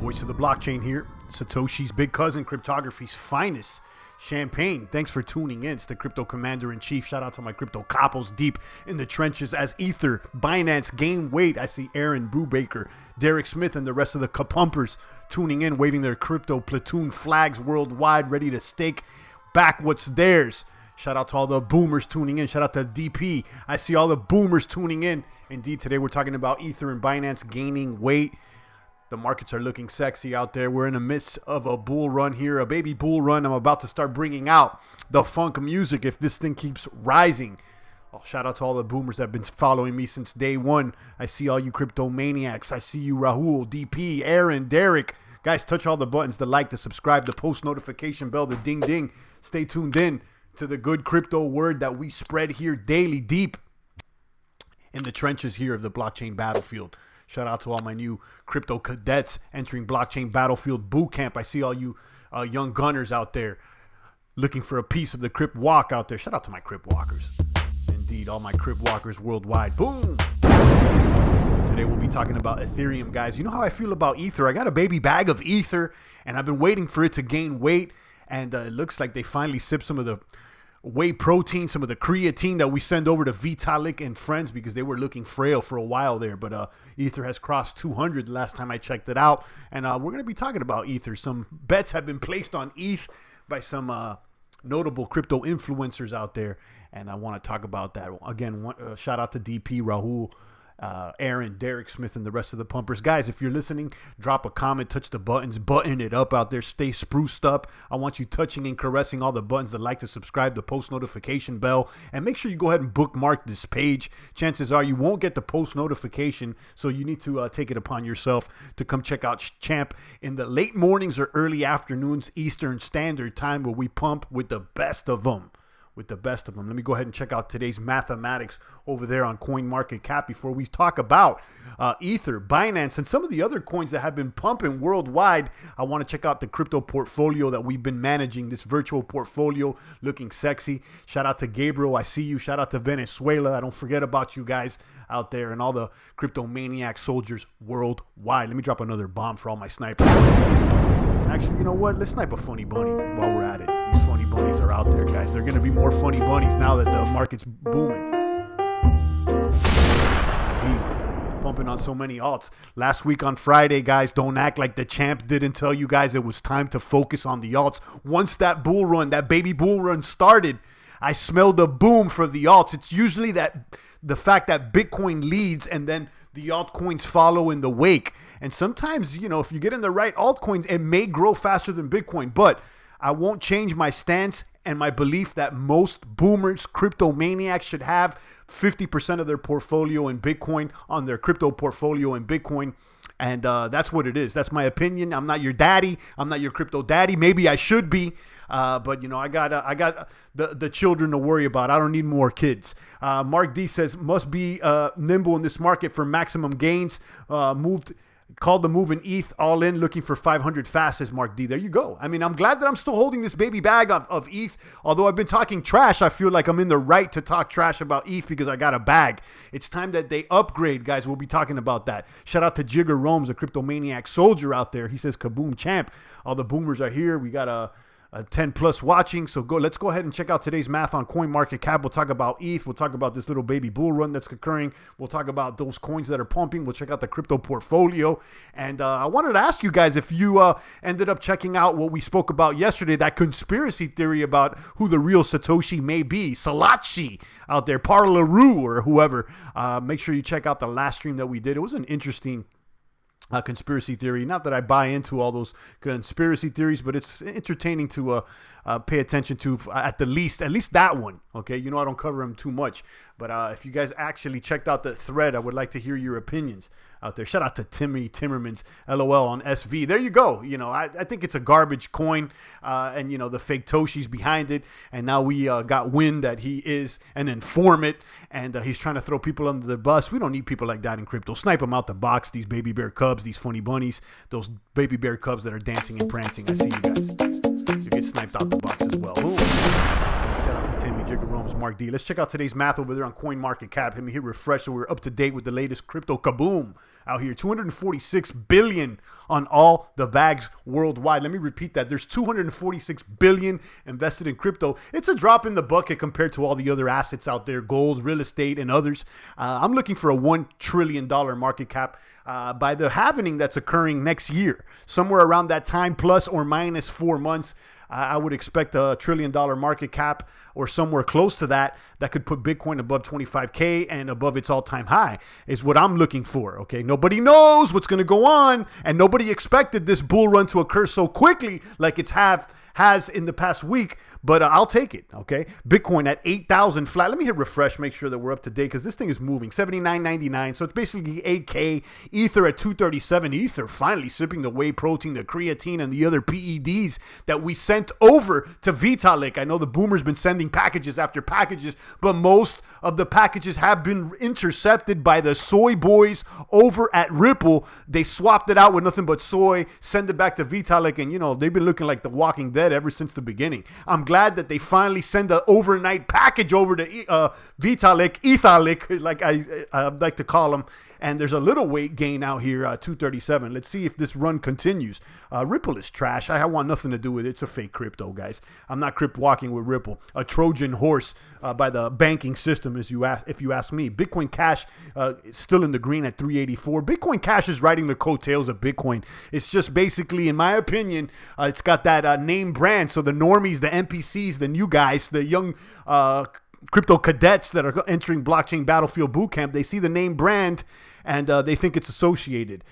Voice of the blockchain here. Satoshi's big cousin, cryptography's finest. Champagne, thanks for tuning in. It's the crypto commander-in-chief. Shout out to my crypto couples deep in the trenches as Ether, Binance, gain weight. I see Aaron Brubaker, Derek Smith, and the rest of the pumpers tuning in, waving their crypto platoon flags worldwide, ready to stake back what's theirs. Shout out to all the boomers tuning in. Shout out to DP. I see all the boomers tuning in. Indeed, today we're talking about Ether and Binance gaining weight. The markets are looking sexy out there. We're in the midst of a bull run here, a baby bull run. I'm about to start bringing out the funk music if this thing keeps rising. Oh, shout out to all the boomers that have been following me since day one. I see all you crypto maniacs. I see you, Rahul, DP, Aaron, Derek. Guys, touch all the buttons, the like, the subscribe, the post notification bell, the ding ding. Stay tuned in to the good crypto word that we spread here daily, deep in the trenches here of the blockchain battlefield. Shout out to all my new crypto cadets entering blockchain battlefield boot camp. I see all you young gunners out there looking for a piece of the Crip Walk out there. Shout out to my Crip Walkers. Indeed, all my Crip Walkers worldwide. Boom! Today we'll be talking about Ethereum, guys. You know how I feel about Ether. I got a baby bag of Ether, and I've been waiting for it to gain weight. And it looks like they finally sipped some of the whey protein, some of the creatine that we send over to Vitalik and friends because they were looking frail for a while there. But Ether has crossed 200 the last time I checked it out. And we're going to be talking about Ether. Some bets have been placed on ETH by some notable crypto influencers out there. And I want to talk about that. Again, shout out to DP, Rahul, Aaron, Derek Smith, and the rest of the pumpers. Guys, if you're listening, drop a comment, touch the buttons, button it up out there, stay spruced up. I want you touching and caressing all the buttons, the like, to subscribe, the post notification bell, and make sure you go ahead and bookmark this page. Chances are you won't get the post notification, so you need to take it upon yourself to come check out Champ in the late mornings or early afternoons Eastern Standard Time, where we pump with the best of them. Let me go ahead and check out today's mathematics over there on CoinMarketCap before we talk about Ether, Binance, and some of the other coins that have been pumping worldwide. I want to check out the crypto portfolio that we've been managing, this virtual portfolio looking sexy. Shout out to Gabriel. I see you. Shout out to Venezuela. I don't forget about you guys out there and all the crypto maniac soldiers worldwide. Let me drop another bomb for all my snipers. Actually, you know what? Let's snipe a funny bunny while we're at it. These funny bunnies are out there, guys. They're going to be more funny bunnies now that the market's booming. Indeed. Pumping on so many alts. Last week on Friday, guys, don't act like the champ didn't tell you guys it was time to focus on the alts. Once that bull run, that baby bull run started, I smelled a boom for the alts. It's usually the fact that Bitcoin leads and then the altcoins follow in the wake. And sometimes, you know, if you get in the right altcoins, it may grow faster than Bitcoin. But I won't change my stance and my belief that most boomers, crypto maniacs, should have 50% of their portfolio in Bitcoin, on their crypto portfolio in Bitcoin. And that's what it is. That's my opinion. I'm not your daddy. I'm not your crypto daddy. Maybe I should be. But, you know, I got the children to worry about. I don't need more kids. Mark D says, must be nimble in this market for maximum gains. Called the move in ETH all in, looking for 500 fast, says Mark D. There you go. I mean, I'm glad that I'm still holding this baby bag of ETH. Although I've been talking trash, I feel like I'm in the right to talk trash about ETH because I got a bag. It's time that they upgrade, guys. We'll be talking about that. Shout out to Jigger Rome's, a crypto maniac soldier out there. He says, kaboom, champ. All the boomers are here. We got a 10 plus watching. So let's go ahead and check out today's math on CoinMarketCap. We'll talk about ETH. We'll talk about this little baby bull run that's occurring. We'll talk about those coins that are pumping. We'll check out the crypto portfolio. And I wanted to ask you guys if you ended up checking out what we spoke about yesterday, that conspiracy theory about who the real Satoshi may be, Salachi out there, Parlaroo or whoever. Make sure you check out the last stream that we did. It was an interesting conspiracy theory. Not that I buy into all those conspiracy theories, but it's entertaining to pay attention to at least that one. Okay, you know I don't cover them too much, but if you guys actually checked out the thread, I would like to hear your opinions out there. Shout out to Timmy Timmermans, LOL on SV. There you go. You know, I think it's a garbage coin, and you know the fake Toshis behind it. And now we got wind that he is an informant, and he's trying to throw people under the bus. We don't need people like that in crypto. Snipe them out the box. These baby bear cubs, these funny bunnies, those baby bear cubs that are dancing and prancing. I see you guys. You get sniped out the box as well. Ooh. Shout out to Timmy, Jigger Rome's Mark D. Let's check out today's math over there on CoinMarketCap. Let me hit refresh so we're up to date with the latest crypto kaboom out here. 246 billion on all the bags worldwide. Let me repeat that. There's 246 billion invested in crypto. It's a drop in the bucket compared to all the other assets out there, gold, real estate, and others. I'm looking for a $1 trillion market cap by the halving that's occurring next year. Somewhere around that time, plus or minus 4 months. I would expect a $1 trillion market cap or somewhere close to that could put Bitcoin above 25K and above its all-time high is what I'm looking for, okay? Nobody knows what's going to go on, and nobody expected this bull run to occur so quickly like it's has in the past week, but I'll take it, okay? Bitcoin at 8,000 flat. Let me hit refresh, make sure that we're up to date because this thing is moving. 79.99, so it's basically 8K. Ether at 237. Ether finally sipping the whey protein, the creatine, and the other PEDs that we sent over to Vitalik. I know the boomer's been sending packages after packages, but most of the packages have been intercepted by the soy boys over at Ripple. They swapped it out with nothing but soy, send it back to Vitalik, and, you know, they've been looking like the Walking Dead ever since the beginning. I'm glad that they finally send an overnight package over to Vitalik, like I like to call him. And there's a little weight gain out here, 237. Let's see if this run continues. Ripple is trash. I want nothing to do with it. It's a fake crypto, guys. I'm not crypt walking with Ripple. A Trojan horse by the banking system, if you ask me. Bitcoin Cash is still in the green at 384. Bitcoin Cash is riding the coattails of Bitcoin. It's just basically, in my opinion, it's got that name brand. So the normies, the NPCs, the new guys, the young crypto cadets that are entering blockchain battlefield bootcamp, they see the name brand and they think it's associated.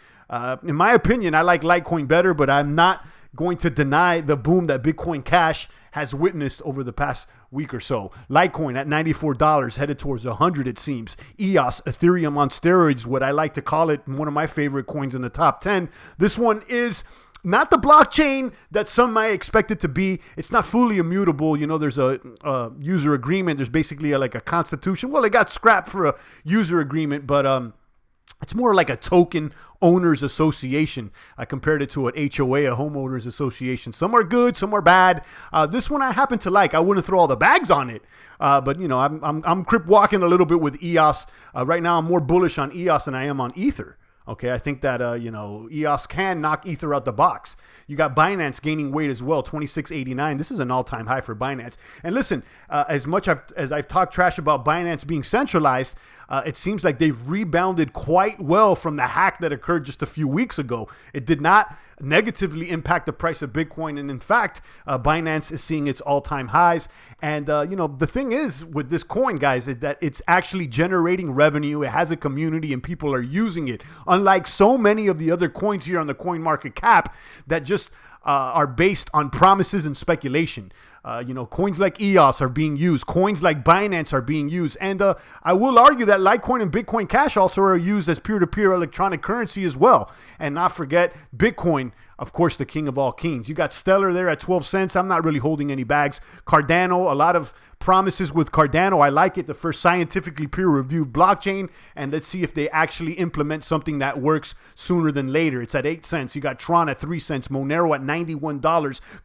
In my opinion, I like Litecoin better, but I'm not going to deny the boom that Bitcoin Cash has witnessed over the past week or so. Litecoin at $94, headed towards 100, it seems. EOS, Ethereum on steroids, what I like to call it, one of my favorite coins in the top 10. This one is not the blockchain that some might expect it to be. It's not fully immutable. You know, there's a user agreement. There's basically like a constitution. Well, it got scrapped for a user agreement, but it's more like a token owners association. I compared it to an HOA, a homeowners association. Some are good, some are bad. This one I happen to like. I wouldn't throw all the bags on it, but you know, I'm crypt walking a little bit with EOS. Right now, I'm more bullish on EOS than I am on Ether. Okay, I think that, you know, EOS can knock Ether out the box. You got Binance gaining weight as well, 26.89. This is an all-time high for Binance. And listen, as much as I've talked trash about Binance being centralized, it seems like they've rebounded quite well from the hack that occurred just a few weeks ago. It did not negatively impact the price of Bitcoin. And in fact, Binance is seeing its all-time highs. And, you know, the thing is with this coin, guys, is that it's actually generating revenue. It has a community and people are using it. Unlike so many of the other coins here on the coin market cap that just are based on promises and speculation. You know, coins like EOS are being used. Coins like Binance are being used. And I will argue that Litecoin and Bitcoin Cash also are used as peer-to-peer electronic currency as well. And not forget Bitcoin, of course, the king of all kings. You got Stellar there at 12 cents. I'm not really holding any bags. Cardano, a lot of promises with Cardano. I like it. The first scientifically peer-reviewed blockchain. And let's see if they actually implement something that works sooner than later. It's at 8 cents. You got Tron at 3 cents. Monero at $91.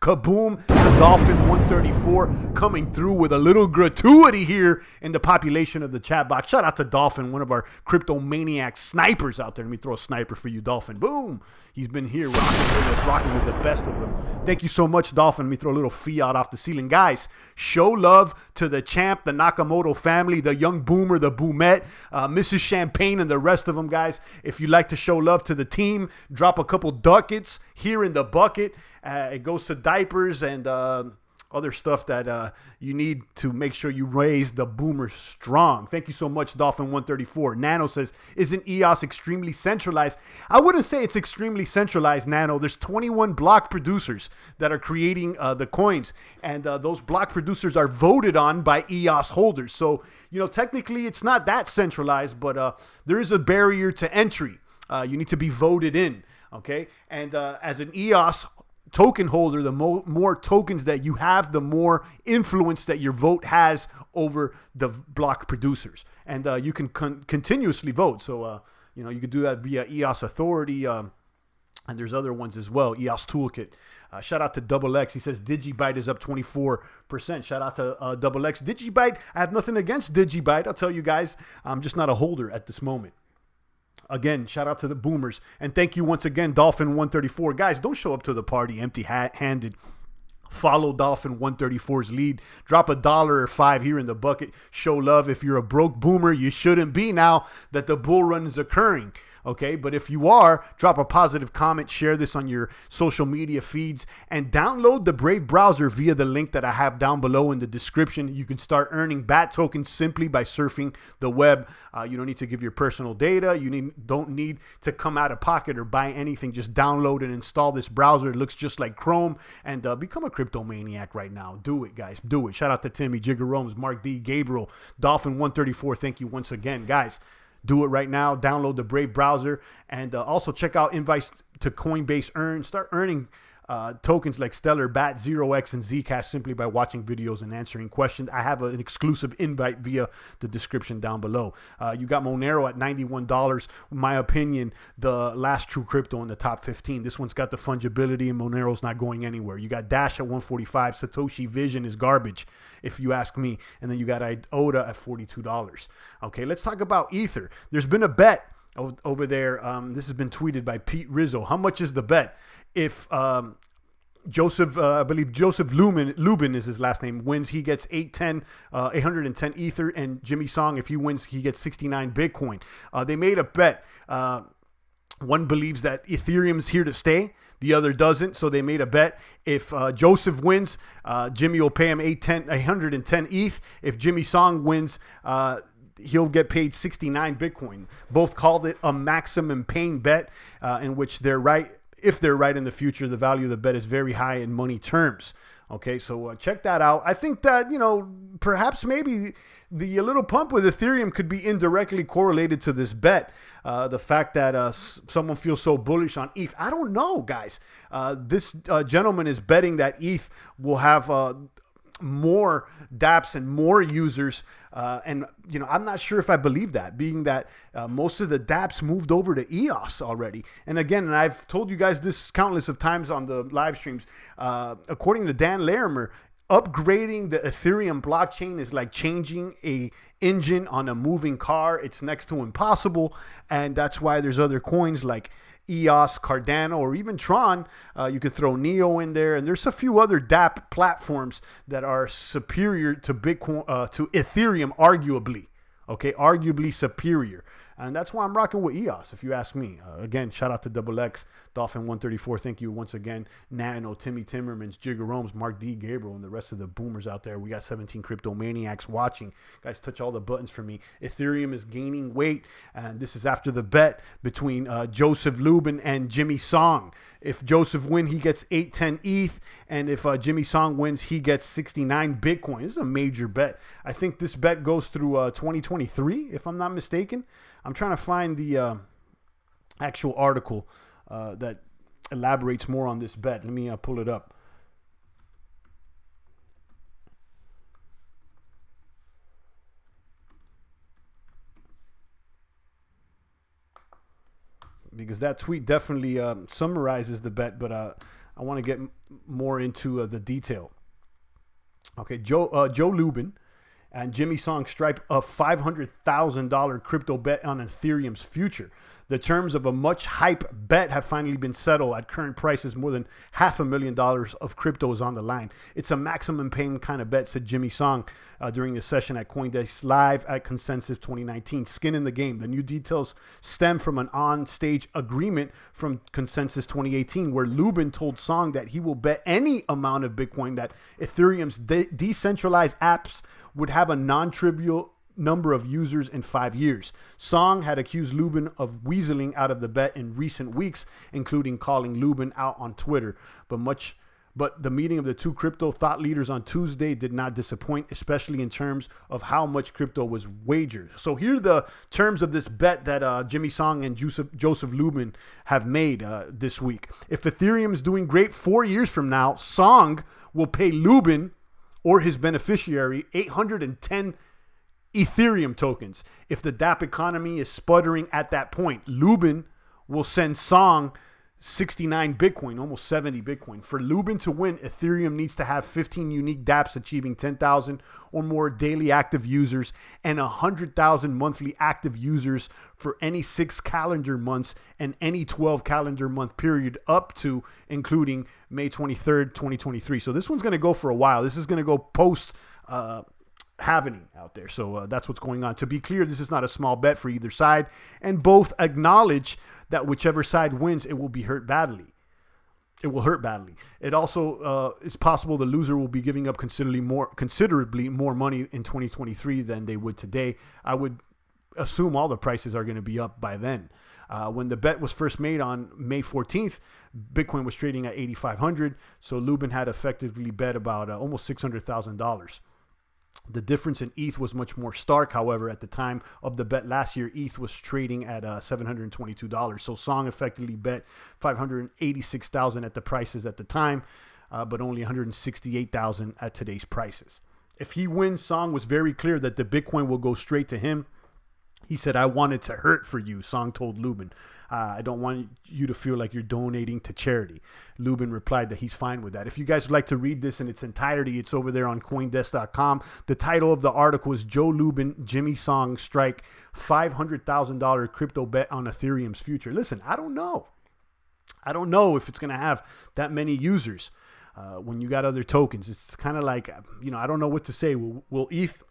Kaboom to Dolphin 134 coming through with a little gratuity here in the population of the chat box. Shout out to Dolphin, one of our crypto maniac snipers out there. Let me throw a sniper for you, Dolphin. Boom. He's been here rocking with us, rocking with the best of them. Thank you so much, Dolphin. Let me throw a little fiat off the ceiling. Guys, show love to the champ, the Nakamoto family, the young boomer, the boomette, Mrs. Champagne, and the rest of them, guys. If you like to show love to the team, drop a couple ducats here in the bucket. It goes to diapers and other stuff that you need to make sure you raise the boomers strong. Thank you so much, Dolphin134. Nano says, isn't EOS extremely centralized? I wouldn't say it's extremely centralized, Nano. There's 21 block producers that are creating the coins, and those block producers are voted on by EOS holders. So, you know, technically it's not that centralized, but there is a barrier to entry. You need to be voted in, okay? And as an EOS token holder, the more tokens that you have, the more influence that your vote has over the block producers. And you can continuously vote. So, you know, you could do that via EOS Authority. And there's other ones as well, EOS Toolkit. Shout out to Double X. He says DigiByte is up 24%. Shout out to Double X. DigiByte, I have nothing against DigiByte. I'll tell you guys, I'm just not a holder at this moment. Again, shout out to the boomers. And thank you once again, Dolphin134. Guys, don't show up to the party empty-handed. Follow Dolphin134's lead. Drop $1 or $5 here in the bucket. Show love. If you're a broke boomer, you shouldn't be now that the bull run is occurring. Okay, but if you are, drop a positive comment, share this on your social media feeds, and download the Brave browser via the link that I have down below in the description. You can start earning BAT tokens simply by surfing the web. You don't need to give your personal data. You don't need to come out of pocket or buy anything. Just download and install this browser. It looks just like Chrome, and become a crypto maniac right now. Do it, guys. Do it. Shout out to Timmy, Jigger Romes, Mark D, Gabriel, Dolphin134. Thank you once again, guys. Do it right now. Download the Brave browser, and also check out invites to Coinbase Earn. Start earning tokens like Stellar, BAT, 0x, and Zcash simply by watching videos and answering questions. I have an exclusive invite via the description down below. You got Monero at $91. In my opinion, the last true crypto in the top 15. This one's got the fungibility, and Monero's not going anywhere. You got Dash at $145. Satoshi Vision is garbage, if you ask me. And then you got IOTA at $42. Okay, let's talk about Ether. There's been a bet over there. This has been tweeted by Pete Rizzo. How much is the bet? If Joseph, I believe Joseph Lubin is his last name, wins, he gets 810 Ether, and Jimmy Song, if he wins, he gets 69 Bitcoin. They made a bet. One believes that Ethereum's here to stay. The other doesn't, so they made a bet. If Joseph wins, Jimmy will pay him 810 ETH. If Jimmy Song wins, he'll get paid 69 Bitcoin. Both called it a maximum pain bet, in which they're right. If they're right in the future, the value of the bet is very high in money terms. Okay, so check that out. I think that, perhaps maybe the little pump with Ethereum could be indirectly correlated to this bet. The fact that someone feels so bullish on ETH. I don't know, guys. This gentleman is betting that ETH will have more dApps and more users, and I'm not sure if I believe that, being that most of the dApps moved over to EOS already. And again, and I've told you guys this countless of times on the live streams, according to Dan Larimer, upgrading the Ethereum blockchain is like changing a engine on a moving car. It's next to impossible, and that's why there's other coins like EOS, Cardano, or even Tron. You could throw Neo in there, and there's a few other dApp platforms that are superior to Bitcoin, to Ethereum, arguably. Okay, arguably superior. And that's why I'm rocking with EOS, if you ask me. Again, shout out to Double X, Dolphin134. Thank you once again. Nano, Timmy Timmermans, Jigger Romes, Mark D, Gabriel, and the rest of the boomers out there. We got 17 crypto maniacs watching. Guys, touch all the buttons for me. Ethereum is gaining weight, and this is after the bet between Joseph Lubin and Jimmy Song. If Joseph wins, he gets 810 ETH, and if Jimmy Song wins, he gets 69 Bitcoin. This is a major bet. I think this bet goes through 2023, if I'm not mistaken. I'm trying to find the actual article that elaborates more on this bet. Let me pull it up. Because that tweet definitely summarizes the bet, but I want to get more into the detail. Okay, Joe Lubin and Jimmy Song strike a $500,000 crypto bet on Ethereum's future. The terms of a much hype bet have finally been settled. At current prices, more than $500,000 of crypto is on the line. It's a maximum pain kind of bet, said Jimmy Song during a session at Coinbase Live at Consensus 2019. Skin in the game. The new details stem from an on-stage agreement from Consensus 2018, where Lubin told Song that he will bet any amount of Bitcoin that Ethereum's decentralized apps would have a non-trivial number of users in 5 years. Song had accused Lubin of weaseling out of the bet in recent weeks, including calling Lubin out on Twitter. But the meeting of the two crypto thought leaders on Tuesday did not disappoint, especially in terms of how much crypto was wagered. So here are the terms of this bet that Jimmy Song and Joseph Lubin have made this week. If Ethereum is doing great 4 years from now, Song will pay Lubin or his beneficiary 810 Ethereum tokens. If the dApp economy is sputtering at that point, Lubin will send Song 69 Bitcoin, almost 70 Bitcoin. For Lubin to win, Ethereum needs to have 15 unique dApps achieving 10,000 or more daily active users and 100,000 monthly active users for any 6 calendar months and any 12 calendar month period up to including May 23rd, 2023. So this one's going to go for a while. This is going to go post happening out there. So that's what's going on. To be clear, this is not a small bet for either side, and both acknowledge that whichever side wins, it will be hurt badly. It will hurt badly. It also is possible the loser will be giving up considerably more money in 2023 than they would today. I would assume all the prices are going to be up by then. When the bet was first made on May 14th, Bitcoin was trading at 8,500. So Lubin had effectively bet about almost $600,000. The difference in ETH was much more stark. However, at the time of the bet last year, ETH was trading at $722. So Song effectively bet $586,000 at the prices at the time, but only $168,000 at today's prices. If he wins, Song was very clear that the Bitcoin will go straight to him. He said, "I wanted to hurt for you," Song told Lubin. "I don't want you to feel like you're donating to charity." Lubin replied that he's fine with that. If you guys would like to read this in its entirety, it's over there on CoinDesk.com. The title of the article is Joe Lubin, Jimmy Song Strike $500,000 crypto bet on Ethereum's future. Listen, I don't know. I don't know if it's going to have that many users when you got other tokens. It's kind of like, I don't know what to say. Will ETH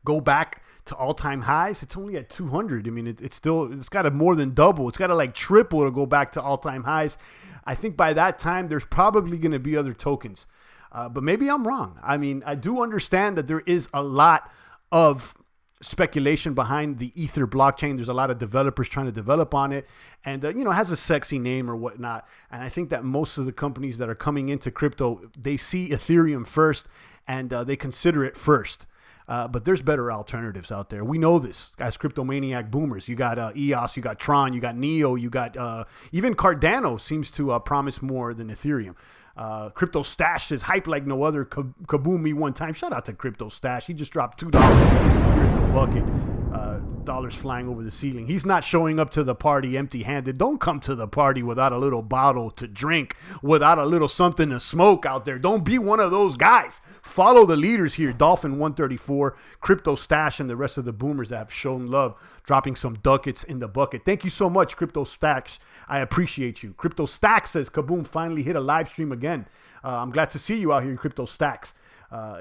go back to all-time highs? It's only at 200. I mean, it's got to more than double. It's got to like triple to go back to all-time highs. I think by that time, there's probably going to be other tokens. But maybe I'm wrong. I mean, I do understand that there is a lot of speculation behind the Ether blockchain. There's a lot of developers trying to develop on it, and it has a sexy name or whatnot. And I think that most of the companies that are coming into crypto, they see Ethereum first, and they consider it first. But there's better alternatives out there. We know this as cryptomaniac boomers. You got EOS, you got Tron, you got Neo, you got even Cardano seems to promise more than Ethereum. Crypto Stash is hype like no other. Kaboom me one time. Shout out to Crypto Stash. He just dropped $2 here in the bucket. Dollars flying over the ceiling. He's not showing up to the party empty-handed. Don't come to the party without a little bottle to drink, without a little something to smoke out there. Don't be one of those guys. Follow the leaders here, Dolphin 134, Crypto Stash, and the rest of the boomers that have shown love, dropping some ducats in the bucket. Thank you so much, Crypto Stacks. I appreciate you. Crypto Stacks says Kaboom finally hit a live stream again. I'm glad to see you out here in Crypto Stacks.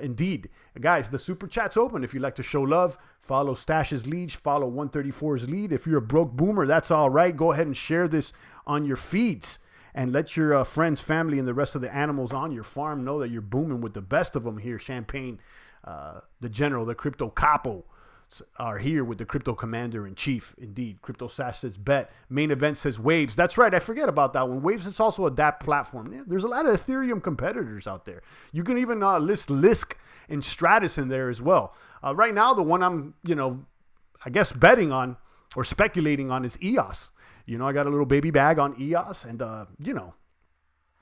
Indeed. Guys, the super chat's open. If you'd like to show love, follow Stash's lead, follow 134's lead. If you're a broke boomer, that's all right. Go ahead and share this on your feeds and let your friends, family, and the rest of the animals on your farm know that you're booming with the best of them here. Champagne, the general, the crypto capo are here with the crypto commander in chief. Indeed. Crypto Sash says bet. Main event says Waves. That's right. I forget about that one. Waves is also a dApp platform. Yeah, there's a lot of Ethereum competitors out there. You can even list Lisk and Stratus in there as well. Right now, the one I'm, I guess betting on or speculating on is EOS. I got a little baby bag on EOS, and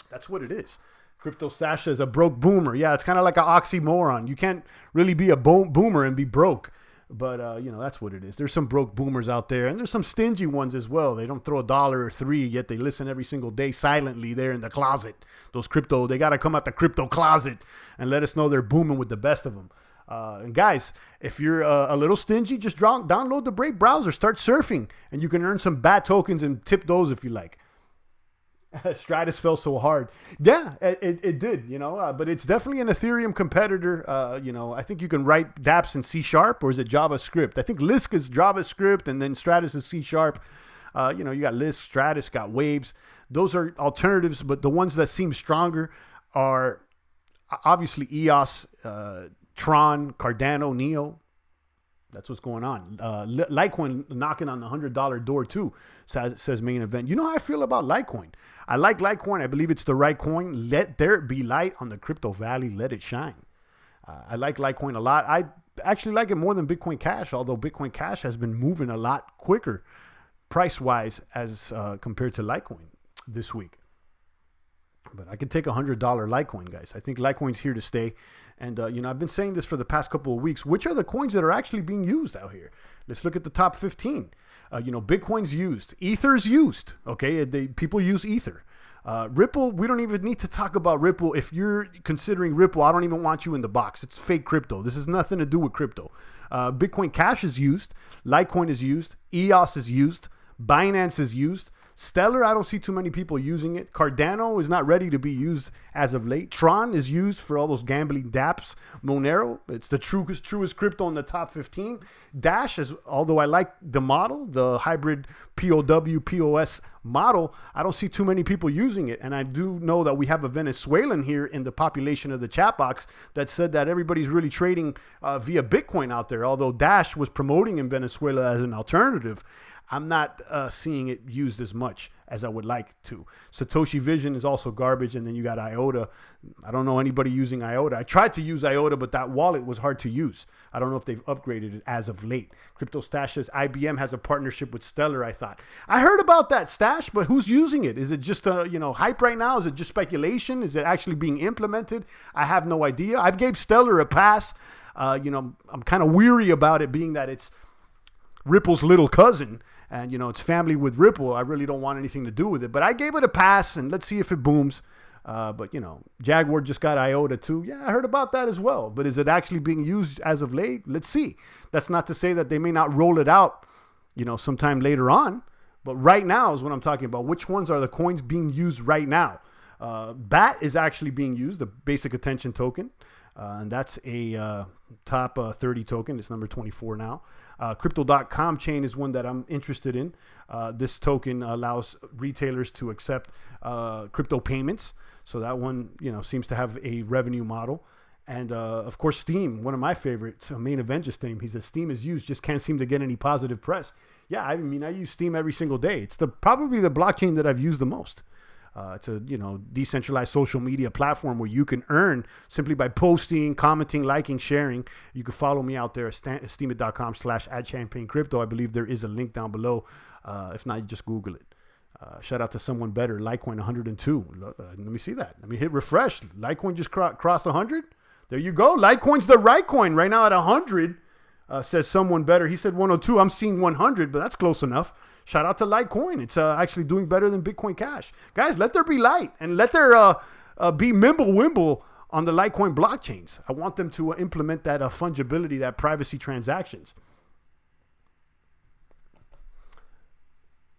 that's what it is. Crypto Stash says a broke boomer. Yeah, it's kind of like an oxymoron. You can't really be a boomer and be broke. But, that's what it is. There's some broke boomers out there, and there's some stingy ones as well. They don't throw $1 or $3, yet they listen every single day silently there in the closet. Those crypto, they got to come out the crypto closet and let us know they're booming with the best of them. And guys, if you're a little stingy, just download the Brave browser, start surfing, and you can earn some bad tokens and tip those if you like. Stratus fell so hard. Yeah, it did, but it's definitely an Ethereum competitor. I think you can write dApps in C# or is it JavaScript? I think Lisk is JavaScript and then Stratus is C#. You got Lisk, Stratus, got Waves. Those are alternatives, but the ones that seem stronger are obviously EOS, Tron, Cardano, Neo. That's what's going on. Litecoin knocking on the $100 door too, says main event. You know how I feel about Litecoin. I like Litecoin. I believe it's the right coin. Let there be light on the crypto valley. Let it shine. I like Litecoin a lot. I actually like it more than Bitcoin Cash, although Bitcoin Cash has been moving a lot quicker price-wise as compared to Litecoin this week. But I could take $100 Litecoin, guys. I think Litecoin's here to stay. And, I've been saying this for the past couple of weeks. Which are the coins that are actually being used out here? Let's look at the top 15. Bitcoin's used. Ether's used. Okay, people use Ether. Ripple, we don't even need to talk about Ripple. If you're considering Ripple, I don't even want you in the box. It's fake crypto. This has nothing to do with crypto. Bitcoin Cash is used. Litecoin is used. EOS is used. Binance is used. Stellar, I don't see too many people using it. Cardano is not ready to be used as of late. Tron is used for all those gambling dApps. Monero, it's the truest crypto in the top 15. Dash, although I like the model, the hybrid POS model, I don't see too many people using it. And I do know that we have a Venezuelan here in the population of the chat box that said that everybody's really trading via Bitcoin out there, although Dash was promoting in Venezuela as an alternative. I'm not seeing it used as much as I would like to. Satoshi Vision is also garbage. And then you got IOTA. I don't know anybody using IOTA. I tried to use IOTA, but that wallet was hard to use. I don't know if they've upgraded it as of late. Crypto Stash says IBM has a partnership with Stellar, I thought. I heard about that, Stash, but who's using it? Is it just hype right now? Is it just speculation? Is it actually being implemented? I have no idea. I've gave Stellar a pass. I'm kind of weary about it, being that it's Ripple's little cousin. And, it's family with Ripple. I really don't want anything to do with it. But I gave it a pass, and let's see if it booms. But, Jaguar just got IOTA too. Yeah, I heard about that as well. But is it actually being used as of late? Let's see. That's not to say that they may not roll it out, sometime later on. But right now is what I'm talking about. Which ones are the coins being used right now? BAT is actually being used, the basic attention token. And that's a top 30 token. It's number 24 now. Crypto.com chain is one that I'm interested in. This token allows retailers to accept crypto payments. So that one, seems to have a revenue model. And of course, Steam, one of my favorites, Main Event just Steam. He says Steam is used, just can't seem to get any positive press. Yeah, I use Steam every single day. It's probably the blockchain that I've used the most. It's a decentralized social media platform where you can earn simply by posting, commenting, liking, sharing. You can follow me out there at steemit.com/@champagnecrypto. I believe there is a link down below. If not, you just Google it. Shout out to someone better. Litecoin 102. Let me see that. Let me hit refresh. Litecoin just crossed 100. There you go. Litecoin's the right coin right now at 100. Says someone better. He said 102. I'm seeing 100, but that's close enough. Shout out to Litecoin. It's actually doing better than Bitcoin Cash. Guys, let there be light and let there be Mimble-Wimble on the Litecoin blockchains. I want them to implement that fungibility, that privacy transactions.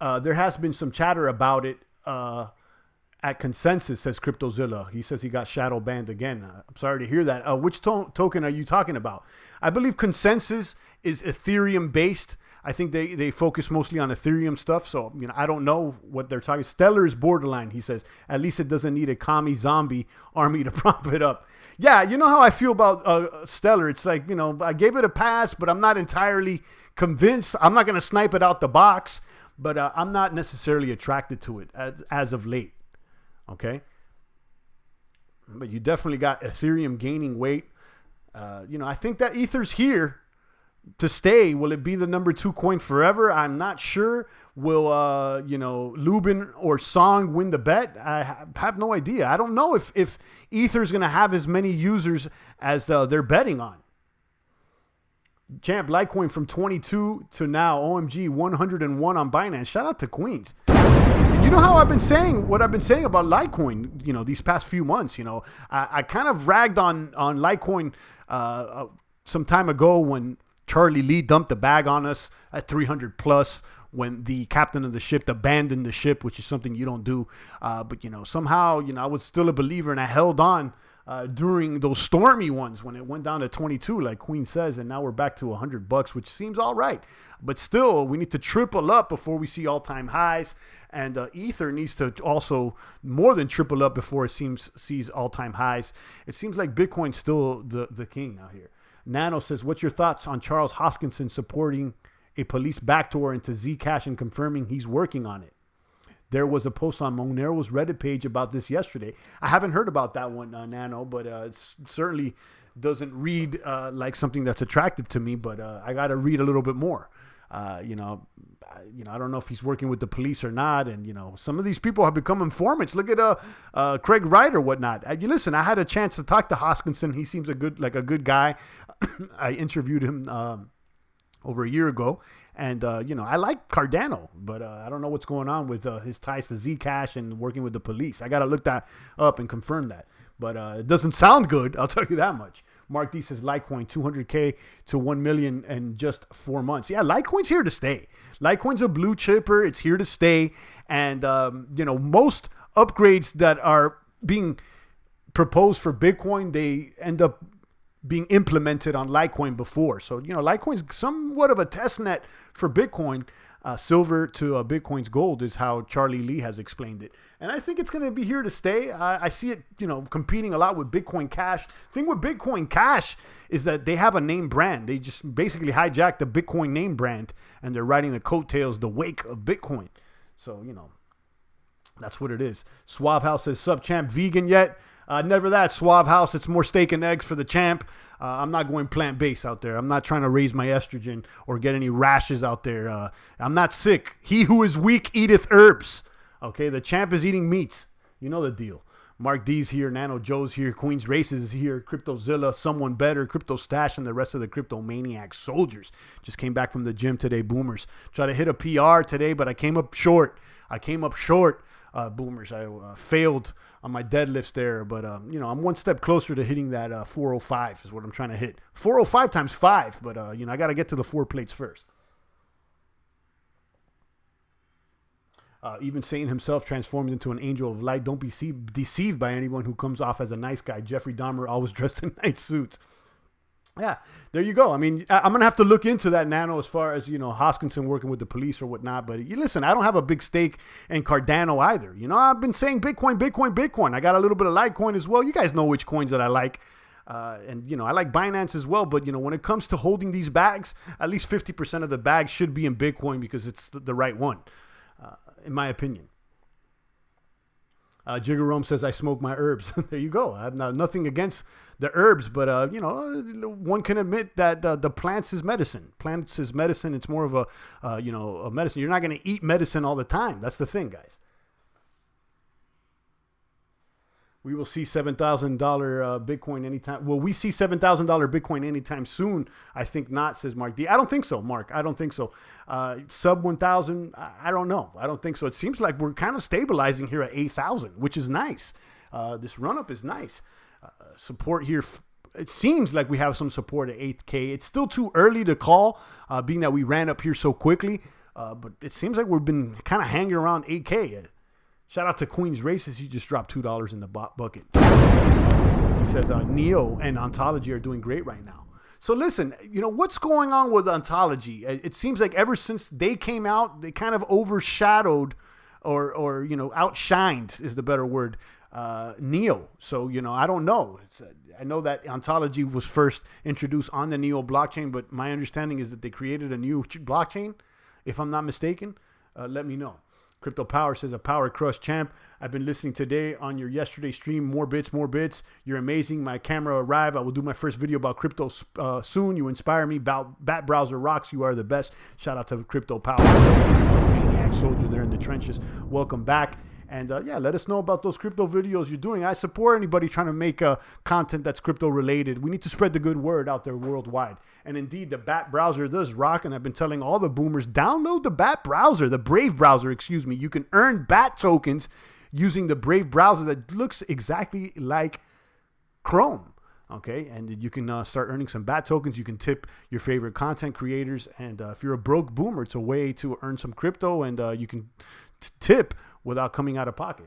There has been some chatter about it at Consensus, says CryptoZilla. He says he got shadow banned again. I'm sorry to hear that. Which token are you talking about? I believe Consensus is Ethereum based. I think they focus mostly on Ethereum stuff. So, I don't know what they're talking. Stellar is borderline, he says. At least it doesn't need a commie zombie army to prop it up. Yeah, you know how I feel about Stellar. It's like, I gave it a pass, but I'm not entirely convinced. I'm not going to snipe it out the box, but I'm not necessarily attracted to it as of late. Okay? But you definitely got Ethereum gaining weight. I think that Ether's here to stay. Will it be the number 2 coin forever? I'm not sure. Will Lubin or Song win the bet? I have no idea. I don't know if Ether's going to have as many users as they're betting on. Champ, Litecoin from 22 to now, OMG, 101 on Binance. Shout out to Queens. You know how I've been saying what I've been saying about Litecoin, these past few months. I kind of ragged on Litecoin some time ago when Charlie Lee dumped the bag on us at 300 plus, when the captain of the ship abandoned the ship, which is something you don't do. But somehow, I was still a believer, and I held on during those stormy ones when it went down to 22, like Queen says, and now we're back to $100, which seems all right. But still, we need to triple up before we see all-time highs, and Ether needs to also more than triple up before it sees all-time highs. It seems like Bitcoin's still the king out here. Nano says, what's your thoughts on Charles Hoskinson supporting a police backdoor into Zcash and confirming he's working on it? There was a post on Monero's Reddit page about this yesterday. I haven't heard about that one, Nano, but it certainly doesn't read like something that's attractive to me, but I got to read a little bit more. I don't know if he's working with the police or not. And, some of these people have become informants. Look at Craig Wright or whatnot. Listen, I had a chance to talk to Hoskinson. He seems like a good guy. I interviewed him over a year ago. And, I like Cardano, but I don't know what's going on with his ties to Zcash and working with the police. I got to look that up and confirm that. But it doesn't sound good, I'll tell you that much. Mark D says Litecoin, 200K to 1 million in just 4 months. Yeah, Litecoin's here to stay. Litecoin's a blue chipper. It's here to stay. And, most upgrades that are being proposed for Bitcoin, they end up being implemented on Litecoin before. So, Litecoin's somewhat of a test net for Bitcoin. Silver to Bitcoin's gold is how Charlie Lee has explained it. And I think it's going to be here to stay. I see it, competing a lot with Bitcoin Cash. The thing with Bitcoin Cash is that they have a name brand. They just basically hijacked the Bitcoin name brand, and they're riding the coattails, the wake of Bitcoin. So, that's what it is. Suave House says, sub champ, vegan yet? Never that, Suave House. It's more steak and eggs for the champ. I'm not going plant-based out there. I'm not trying to raise my estrogen or get any rashes out there. I'm not sick. He who is weak eateth herbs. Okay, the champ is eating meats. You know the deal. Mark D's here. Nano Joe's here. Queen's Races is here. CryptoZilla, Someone Better, Crypto Stash, and the rest of the Crypto Maniac soldiers. Just came back from the gym today, boomers. Try to hit a PR today, but I came up short. Boomers. I failed on my deadlifts there, but I'm one step closer to hitting that 405 is what I'm trying to hit. 405 times 5, but I got to get to the 4 plates first. Even Satan himself transformed into an angel of light. Don't be deceived by anyone who comes off as a nice guy. Jeffrey Dahmer always dressed in nice suits. Yeah, there you go. I mean, I'm going to have to look into that, Nano, as far as, Hoskinson working with the police or whatnot. But listen, I don't have a big stake in Cardano either. I've been saying Bitcoin. I got a little bit of Litecoin as well. You guys know which coins that I like. And I like Binance as well. But, when it comes to holding these bags, at least 50% of the bag should be in Bitcoin because it's the right one, in my opinion. Jigger Rome says, I smoke my herbs. There you go. I have nothing against the herbs, but, one can admit that the plants is medicine. Plants is medicine. It's more of a medicine. You're not going to eat medicine all the time. That's the thing, guys. We will see $7,000 Bitcoin anytime. Will we see $7,000 Bitcoin anytime soon? I think not, says Mark D. I don't think so, Mark. I don't think so. Sub 1,000, I don't know. I don't think so. It seems like we're kind of stabilizing here at 8,000, which is nice. This run-up is nice. Support here, it seems like we have some support at 8K. It's still too early to call, being that we ran up here so quickly. But it seems like we've been kind of hanging around 8K. Shout out to Queen's Races. He just dropped $2 in the bucket. He says Neo and Ontology are doing great right now. So listen, what's going on with Ontology? It seems like ever since they came out, they kind of overshadowed or outshined is the better word, Neo. So, I don't know. I know that Ontology was first introduced on the Neo blockchain, but my understanding is that they created a new blockchain. If I'm not mistaken, let me know. Crypto Power says, a power crush champ. I've been listening today on your yesterday stream. More bits. You're amazing. My camera arrived. I will do my first video about crypto soon. You inspire me. Bat Browser rocks. You are the best. Shout out to Crypto Power, Crypto Maniac soldier there in the trenches. Welcome back. And let us know about those crypto videos you're doing. I support anybody trying to make content that's crypto related. We need to spread the good word out there worldwide. And indeed, the Bat browser does rock. And I've been telling all the boomers, download the Bat browser, the Brave browser, excuse me. You can earn Bat tokens using the Brave browser that looks exactly like Chrome. Okay, and you can start earning some Bat tokens. You can tip your favorite content creators. And if you're a broke boomer, it's a way to earn some crypto. And you can tip without coming out of pocket.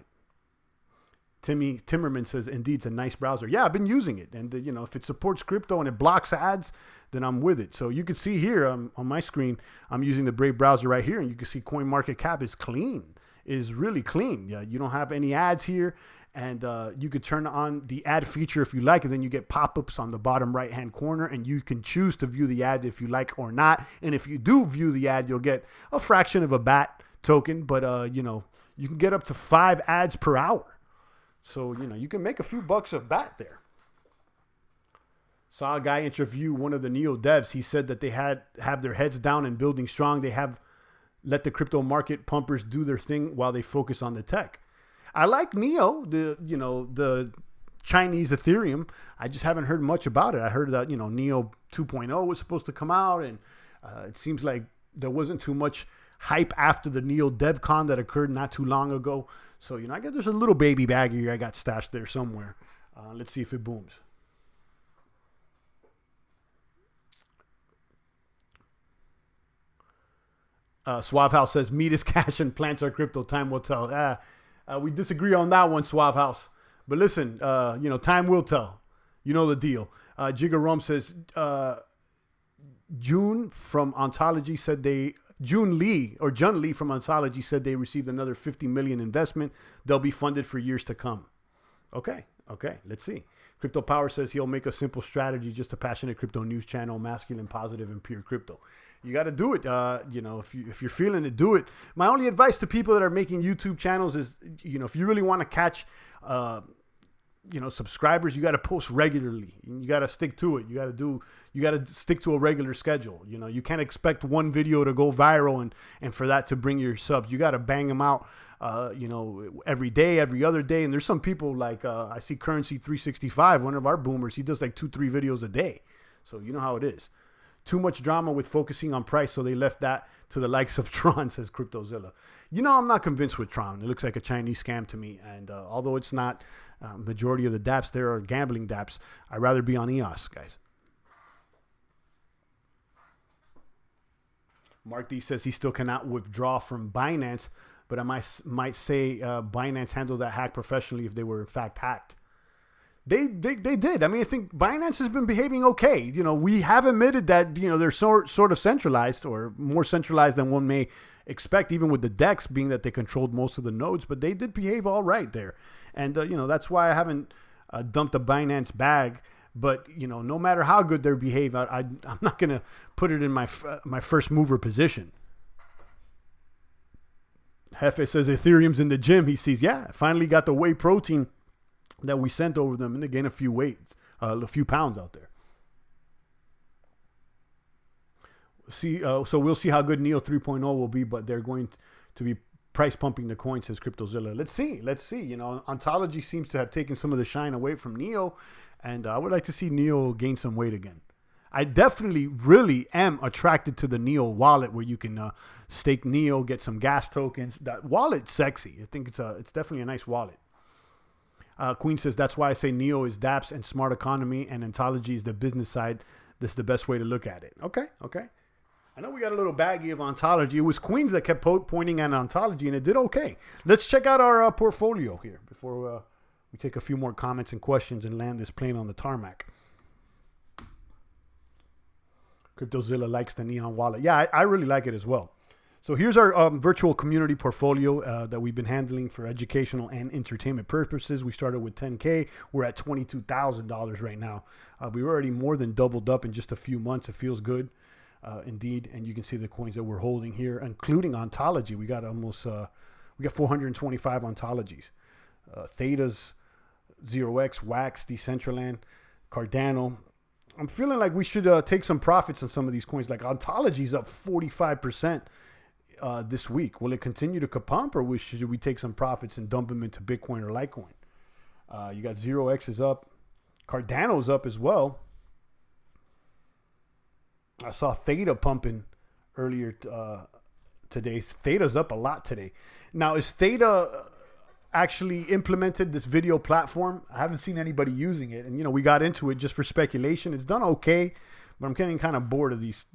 Timmy Timmerman says, indeed, it's a nice browser. Yeah, I've been using it. And, if it supports crypto and it blocks ads, then I'm with it. So you can see here on my screen, I'm using the Brave browser right here. And you can see CoinMarketCap is clean, is really clean. Yeah, you don't have any ads here. And you could turn on the ad feature if you like. And then you get pop-ups on the bottom right-hand corner. And you can choose to view the ad if you like or not. And if you do view the ad, you'll get a fraction of a Bat token. But, you can get up to 5 ads per hour. So, you can make a few bucks of Bat there. Saw a guy interview one of the Neo devs. He said that they have their heads down and building strong. They have let the crypto market pumpers do their thing while they focus on the tech. I like Neo, the Chinese Ethereum. I just haven't heard much about it. I heard that, Neo 2.0 was supposed to come out and It seems like there wasn't too much hype after the Neo DevCon that occurred not too long ago. So, I guess there's a little baby bag here I got stashed there somewhere. Let's see if it booms. Suave House says, meat is cash and plants are crypto. Time will tell. We disagree on that one, Suave House. But listen, time will tell. You know the deal. Jigga Rum says, Jun from Ontology said Jun Lee from Ontology said they received another 50 million investment. They'll be funded for years to come. Okay. Let's see. Crypto Power says he'll make a simple strategy, just a passionate crypto news channel, masculine, positive, and pure crypto. You got to do it. If you're feeling it, do it. My only advice to people that are making YouTube channels is, if you really want to catch, subscribers, you got to post regularly. You got to stick to it. You got to stick to a regular schedule. You can't expect one video to go viral and for that to bring your subs. You got to bang them out, every day, every other day. And there's some people like, I see Currency 365, one of our boomers, he does like 2-3 videos a day. So you know how it is. Too much drama with focusing on price, so they left that to the likes of Tron, says CryptoZilla. I'm not convinced with Tron. It looks like a Chinese scam to me. And although it's not majority of the dApps, there are gambling dApps. I'd rather be on EOS, guys. Mark D says he still cannot withdraw from Binance, but I might say Binance handled that hack professionally if they were in fact hacked. They did. I mean, I think Binance has been behaving okay. We have admitted that, they're sort of centralized or more centralized than one may expect, even with the DEX being that they controlled most of the nodes, but they did behave all right there. And, that's why I haven't dumped the Binance bag. But, no matter how good they behave, I'm not going to put it in my first mover position. Hefe says Ethereum's in the gym. He sees, finally got the whey protein that we sent over them, and they gain a few pounds out there. So we'll see how good Neo 3.0 will be, but they're going to be price pumping the coin, says CryptoZilla. Let's see. Ontology seems to have taken some of the shine away from Neo, and I would like to see Neo gain some weight again. I definitely really am attracted to the Neo wallet, where you can stake Neo, get some gas tokens. That wallet's sexy. I think it's definitely a nice wallet. Queen says, that's why I say Neo is dApps and smart economy, and Ontology is the business side. This is the best way to look at it. Okay. I know we got a little baggie of Ontology. It was Queens that kept pointing at Ontology, and it did okay. Let's check out our portfolio here before we take a few more comments and questions and land this plane on the tarmac. CryptoZilla likes the Neon wallet. Yeah, I really like it as well. So here's our virtual community portfolio that we've been handling for educational and entertainment purposes. We started with $10K. We're at $22,000 right now. We were already more than doubled up in just a few months. It feels good, indeed. And you can see the coins that we're holding here, including Ontology. We got 425 Ontologies. Theta's, 0x, Wax, Decentraland, Cardano. I'm feeling like we should take some profits on some of these coins. Like Ontology's up 45%. This week. Will it continue to pump, or should we take some profits and dump them into Bitcoin or Litecoin? You got 0x is up. Cardano's up as well. I saw Theta pumping earlier today. Theta's up a lot today. Now, is Theta actually implemented this video platform? I haven't seen anybody using it. And, we got into it just for speculation. It's done okay. But I'm getting kind of bored of these,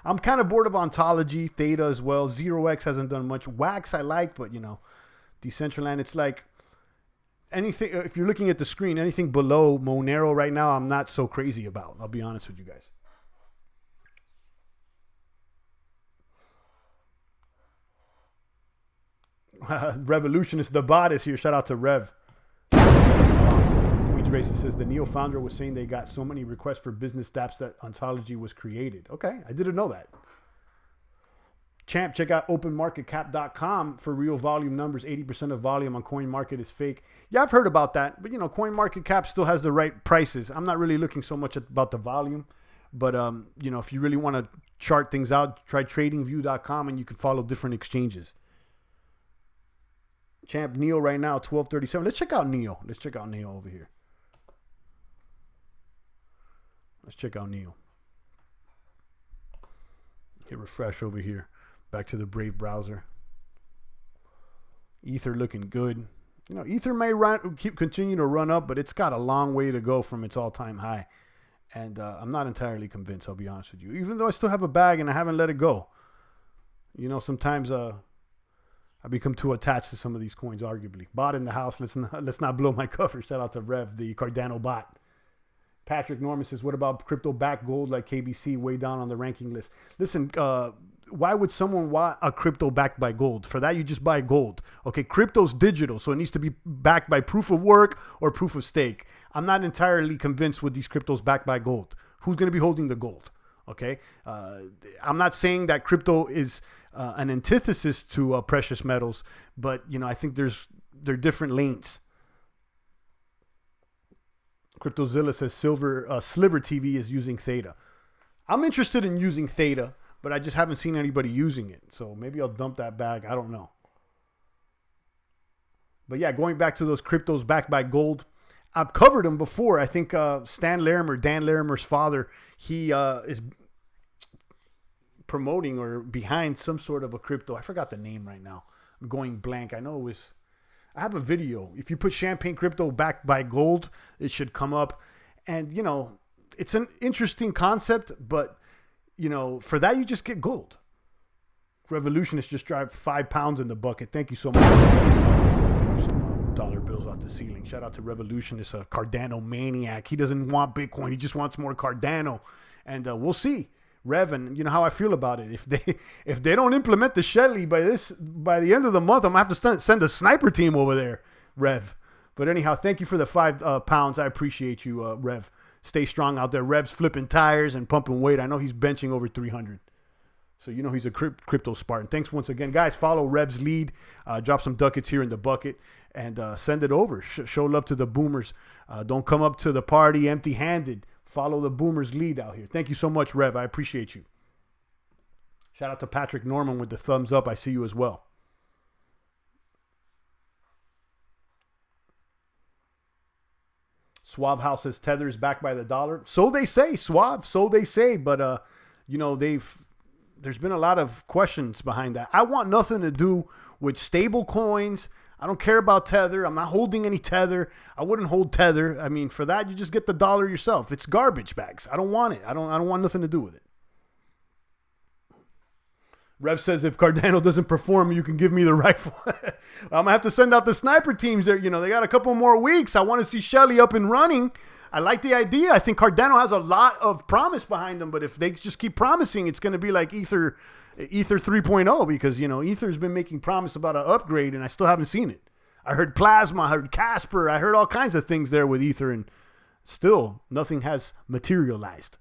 I'm kind of bored of Ontology, Theta as well. 0x hasn't done much. Wax I like, but, Decentraland, it's like anything, if you're looking at the screen, anything below Monero right now, I'm not so crazy about. I'll be honest with you guys. Revolutionist, the bot is here. Shout out to Rev. Racist says the Neo founder was saying they got so many requests for business dApps that Ontology was created. Okay, I didn't know that. Champ, check out openmarketcap.com for real volume numbers. 80% of volume on CoinMarket is fake. Yeah, I've heard about that, but CoinMarketCap still has the right prices. I'm not really looking so much about the volume, but if you really want to chart things out, try tradingview.com and you can follow different exchanges. Champ, Neo right now, 1237. Let's check out Neo. Let's check out Neo over here. Let's check out Neo. Hit refresh over here. Back to the Brave browser. Ether looking good. You know, Ether may continue to run up, but it's got a long way to go from its all-time high. And I'm not entirely convinced, I'll be honest with you. Even though I still have a bag and I haven't let it go. You know, sometimes I become too attached to some of these coins, arguably. Bot in the house. Let's not blow my cover. Shout out to Rev, the Cardano bot. Patrick Norman says, what about crypto-backed gold like KBC way down on the ranking list? Listen, why would someone want a crypto backed by gold? For that, you just buy gold. Okay, crypto's digital, so it needs to be backed by proof of work or proof of stake. I'm not entirely convinced with these cryptos backed by gold. Who's going to be holding the gold? Okay, I'm not saying that crypto is an antithesis to precious metals, but you know, I think they're different lanes. CryptoZilla says Sliver TV is using Theta. I'm interested in using Theta, but I just haven't seen anybody using it. So maybe I'll dump that bag. I don't know. But yeah, going back to those cryptos backed by gold, I've covered them before. I think Dan Larimer's father, he is promoting or behind some sort of a crypto. I forgot the name right now. I'm going blank. I know it was... I have a video. If you put champagne crypto backed by gold, it should come up. And, you know, it's an interesting concept, but, you know, for that, you just get gold. Revolutionists just drive 5 pounds in the bucket. Thank you so much. Drop some dollar bills off the ceiling. Shout out to Revolutionist, a Cardano maniac. He doesn't want Bitcoin. He just wants more Cardano. And we'll see. Rev, and you know how I feel about it. If they don't implement the Shelly by the end of the month, I'm gonna have to send a sniper team over there, Rev. But anyhow, thank you for the 5 pounds. I appreciate you, Rev. Stay strong out there. Rev's flipping tires and pumping weight. I know he's benching over 300. So you know he's a crypto Spartan. Thanks once again, guys. Follow Rev's lead. Drop some ducats here in the bucket and send it over. Show love to the boomers. Don't come up to the party empty-handed. Follow the boomers lead out here. Thank you so much, Rev. I appreciate you. Shout out to Patrick Norman with the thumbs up. I see you as well. Suave House says Tether is backed by the dollar. So they say, Suave. So they say. But, you know, there's been a lot of questions behind that. I want nothing to do with stable coins. I don't care about Tether. I'm not holding any Tether. I wouldn't hold Tether. I mean, for that, you just get the dollar yourself. It's garbage bags. I don't want it. I don't want nothing to do with it. Rev says if Cardano doesn't perform, you can give me the rifle. I'm going to have to send out the sniper teams there. You know, they got a couple more weeks. I want to see Shelly up and running. I like the idea. I think Cardano has a lot of promise behind them, but if they just keep promising, it's going to be like Ether 3.0 because, you know, Ether's been making promise about an upgrade and I still haven't seen it. I heard Plasma, I heard Casper, I heard all kinds of things there with Ether and still nothing has materialized.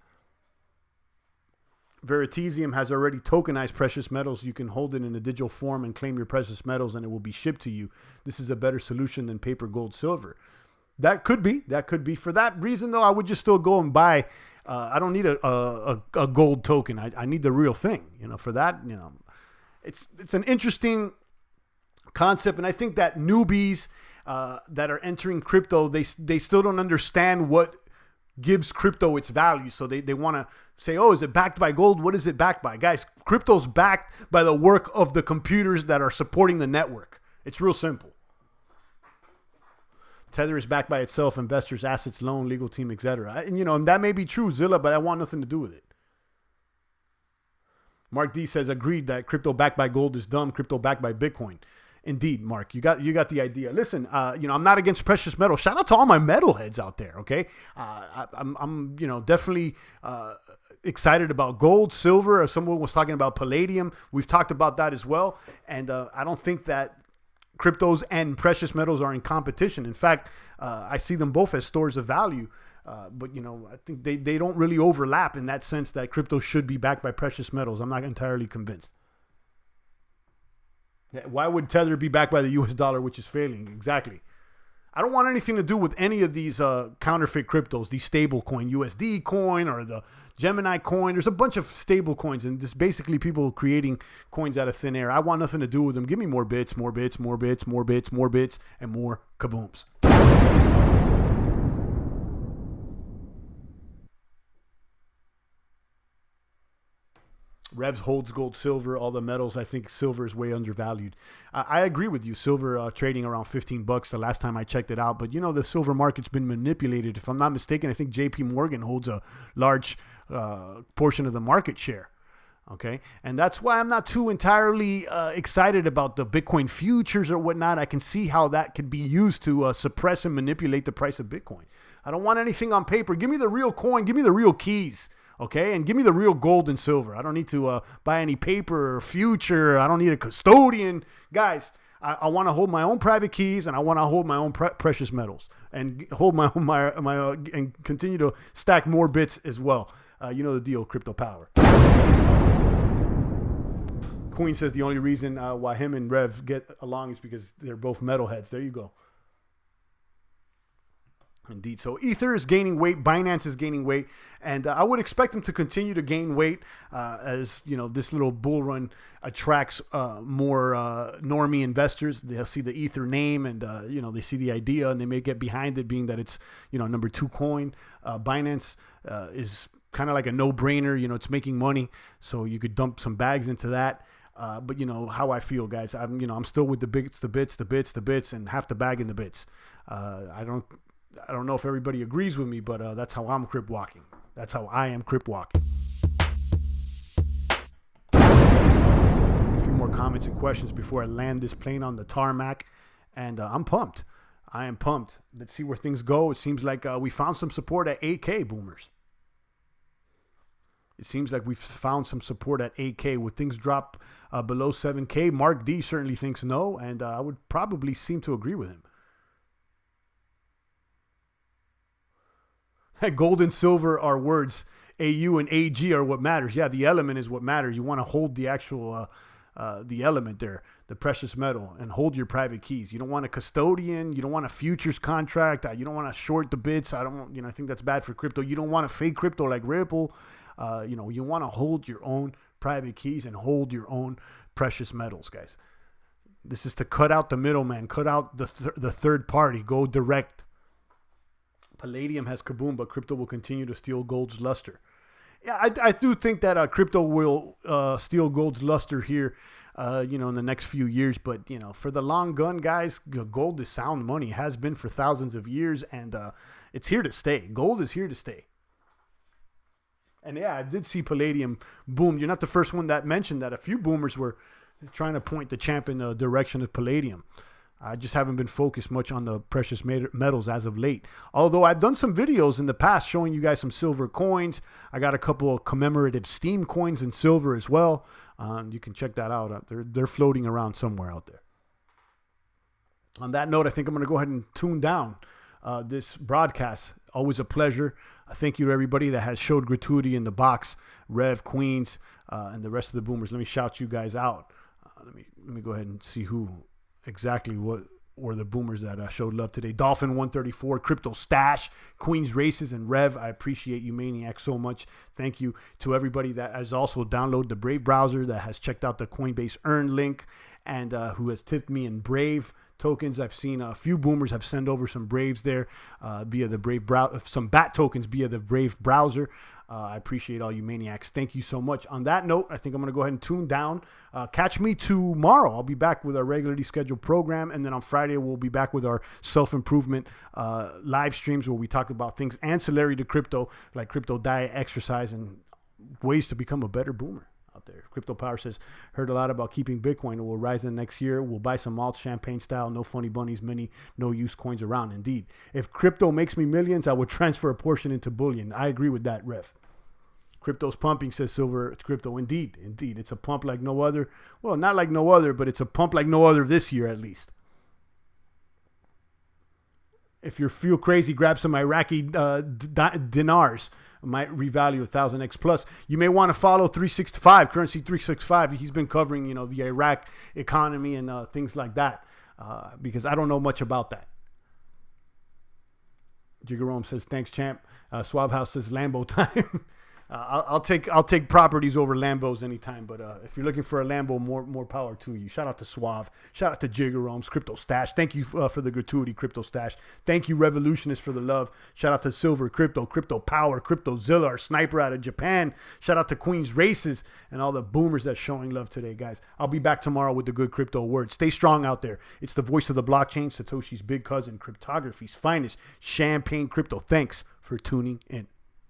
Veritasium has already tokenized precious metals. You can hold it in a digital form and claim your precious metals and it will be shipped to you. This is a better solution than paper, gold, silver. That could be. For that reason, though, I would just still go and buy. I don't need a gold token. I need the real thing. You know, for that, you know, it's an interesting concept, and I think that newbies that are entering crypto, they still don't understand what gives crypto its value. So they want to say, oh, is it backed by gold? What is it backed by? Guys, crypto's backed by the work of the computers that are supporting the network. It's real simple. Tether is backed by itself, investors, assets, loan, legal team, etc. And, you know, and that may be true, Zilla, but I want nothing to do with it. Mark D says, agreed that crypto backed by gold is dumb, crypto backed by Bitcoin. Indeed, Mark, you got the idea. Listen, you know, I'm not against precious metal. Shout out to all my metalheads out there, okay? I'm you know, definitely excited about gold, silver. Someone was talking about palladium. We've talked about that as well. And I don't think that cryptos and precious metals are in competition. In fact, I see them both as stores of value. But, you know, I think they don't really overlap in that sense that crypto should be backed by precious metals. I'm not entirely convinced. Why would Tether be backed by the US dollar, which is failing? Exactly. I don't want anything to do with any of these counterfeit cryptos, these stable coin, USD coin or the Gemini coin. There's a bunch of stable coins and just basically people creating coins out of thin air. I want nothing to do with them. Give me more bits, more bits, more bits, more bits, more bits, and more kabooms. Revs holds gold, silver, all the metals. I think silver is way undervalued. I agree with you. Silver trading around $15 the last time I checked it out. But, you know, the silver market's been manipulated. If I'm not mistaken, I think JP Morgan holds a large portion of the market share. Okay. And that's why I'm not too entirely excited about the Bitcoin futures or whatnot. I can see how that could be used to suppress and manipulate the price of Bitcoin. I don't want anything on paper. Give me the real coin. Give me the real keys. Okay, and give me the real gold and silver. I don't need to buy any paper or future. I don't need a custodian. Guys, I want to hold my own private keys, and I want to hold my own precious metals and hold my and continue to stack more bits as well. You know the deal, crypto power. Queen says the only reason why him and Rev get along is because they're both metalheads. There you go. Indeed. So Ether is gaining weight. Binance is gaining weight. And I would expect them to continue to gain weight as, you know, this little bull run attracts more normie investors. They'll see the Ether name and, you know, they see the idea and they may get behind it, being that it's, you know, number 2 coin. Binance is kind of like a no-brainer. You know, it's making money. So you could dump some bags into that. But you know how I feel, guys. I'm still with the bits, and half the bag in the bits. I don't know if everybody agrees with me, but that's how I'm crip walking. That's how I am crip walking. A few more comments and questions before I land this plane on the tarmac, and I'm pumped. I am pumped. Let's see where things go. It seems like we found some support at 8K, boomers. It seems like we've found some support at 8K. Would things drop below 7K? Mark D certainly thinks no, and I would probably seem to agree with him. Gold and silver are words. AU and AG are what matters. Yeah, the element is what matters. You want to hold the actual, the element there, the precious metal, and hold your private keys. You don't want a custodian. You don't want a futures contract. You don't want to short the bits. I think that's bad for crypto. You don't want a fake crypto like Ripple. You want to hold your own private keys and hold your own precious metals, guys. This is to cut out the middleman, cut out the third party, go direct. Palladium has kaboom, but crypto will continue to steal gold's luster. Yeah, I do think that crypto will steal gold's luster here, in the next few years. But, for the long gun, guys, gold is sound money. It has been for thousands of years, and it's here to stay. Gold is here to stay. And, yeah, I did see Palladium boom. You're not the first one that mentioned that. A few boomers were trying to point the champ in the direction of Palladium. I just haven't been focused much on the precious metals as of late. Although I've done some videos in the past showing you guys some silver coins. I got a couple of commemorative Steam coins in silver as well. You can check that out. They're floating around somewhere out there. On that note, I think I'm going to go ahead and tune down this broadcast. Always a pleasure. Thank you to everybody that has showed gratuity in the box. Rev, Queens, and the rest of the boomers. Let me shout you guys out. Let me go ahead and see who exactly what were the boomers that showed love today. Dolphin 134, Crypto Stash, Queens Races, and Rev. I appreciate you maniacs so much. Thank you to everybody that has also downloaded the Brave browser, that has checked out the Coinbase Earn link, and who has tipped me in Brave tokens. I've seen a few boomers have sent over some Braves there via the Brave browser, some BAT tokens via the Brave browser. I appreciate all you maniacs. Thank you so much. On that note, I think I'm going to go ahead and tune down. Catch me tomorrow. I'll be back with our regularly scheduled program. And then on Friday, we'll be back with our self-improvement live streams where we talk about things ancillary to crypto, like crypto diet, exercise, and ways to become a better boomer out there. Crypto Power says, heard a lot about keeping Bitcoin. It will rise in the next year. We'll buy some alts, champagne style, no funny bunnies, many no-use coins around. Indeed. If crypto makes me millions, I would transfer a portion into bullion. I agree with that, Rev. Crypto's pumping, says Silver Crypto. Indeed. It's a pump like no other. Well, not like no other, but it's a pump like no other this year at least. If you feel crazy, grab some Iraqi dinars. Might revalue 1,000x plus. You may want to follow 365, Currency 365. He's been covering, the Iraq economy and things like that because I don't know much about that. Jigger Rome says, thanks, champ. Suave House says, Lambo time. I'll take properties over Lambos anytime. But if you're looking for a Lambo, more power to you. Shout out to Suave. Shout out to Jiggeromes, Crypto Stash. Thank you for the gratuity, Crypto Stash. Thank you, Revolutionists, for the love. Shout out to Silver Crypto, Crypto Power, Crypto Zilla, our sniper out of Japan. Shout out to Queen's Races and all the boomers that's showing love today, guys. I'll be back tomorrow with the good crypto word. Stay strong out there. It's the voice of the blockchain, Satoshi's big cousin, cryptography's finest, Champagne Crypto. Thanks for tuning in.